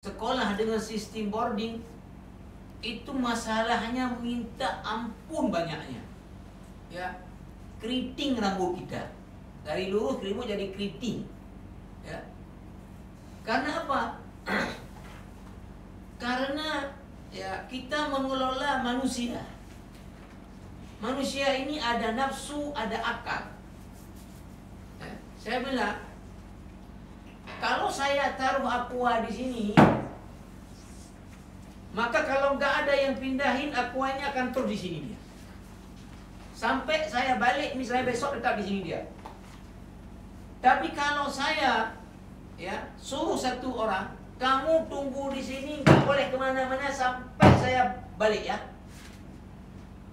Sekolah dengan sistem boarding itu masalahnya minta ampun banyaknya. Ya, keriting rambut kita. Dari lurus rambut jadi keriting. Ya. Karena apa? Karena ya kita mengelola manusia. Manusia ini ada nafsu, ada akal. Ya. Saya bilang, kalau saya taruh aqua di sini, maka kalau nggak ada yang pindahin, aquanya akan terus di sini dia. Sampai saya balik, misalnya besok tetap di sini dia. Tapi kalau saya ya suruh satu orang, kamu tunggu di sini, nggak boleh kemana-mana sampai saya balik ya.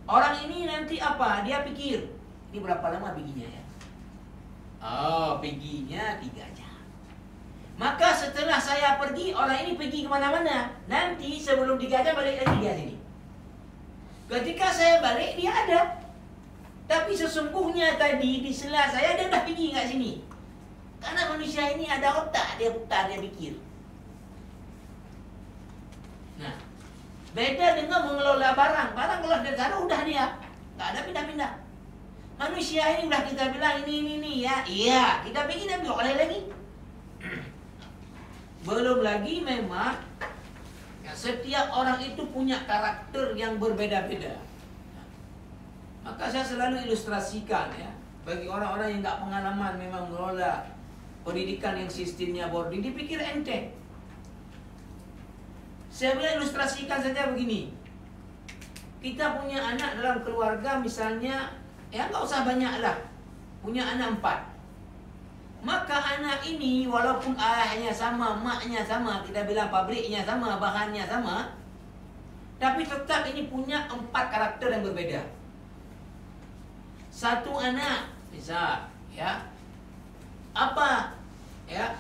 Orang ini nanti apa? Dia pikir, ini berapa lama perginya ya? Oh, perginya 3 jam. Maka setelah saya pergi, orang ini pergi kemana-mana. Nanti sebelum 3 jam balik lagi dia sini. Ketika saya balik, dia ada. Tapi sesungguhnya tadi di sela saya, dia dah pergi kat sini. Karena manusia ini ada otak, dia putar, dia pikir. Nah, beda dengan mengelola barang. Barang kalau dari sana udah dia, nggak ada pindah-pindah. Manusia ini udah kita bilang ini ya, iya kita pergi dan boleh lagi. Belum lagi memang ya, setiap orang itu punya karakter yang berbeda-beda. Maka saya selalu ilustrasikan ya, bagi orang-orang yang nggak pengalaman memang mengelola pendidikan yang sistemnya boarding, dipikir enteng. Saya bilang ilustrasikan saja begini. Kita punya anak dalam keluarga misalnya, ya nggak usah banyak lah, punya anak 4. Maka anak ini walaupun ayahnya sama, maknya sama, kita bilang pabriknya sama, bahannya sama, tapi tetap ini punya 4 karakter yang berbeda. Satu anak, misal, ya, apa, ya,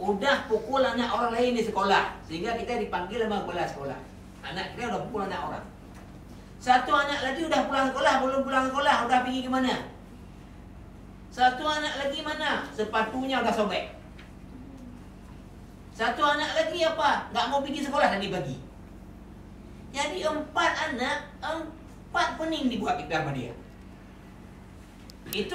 udah pukul anak orang lain di sekolah, sehingga kita dipanggil sama kepala sekolah. Anak kita udah pukul anak orang. Satu anak lagi udah pulang sekolah, belum pulang sekolah, udah pergi kemana? Satu anak lagi mana? Sepatunya udah sobek. Satu anak lagi apa? Nggak mau pergi sekolah dan dibagi. Jadi 4 anak, 4 pening dibuat sama dia. Itu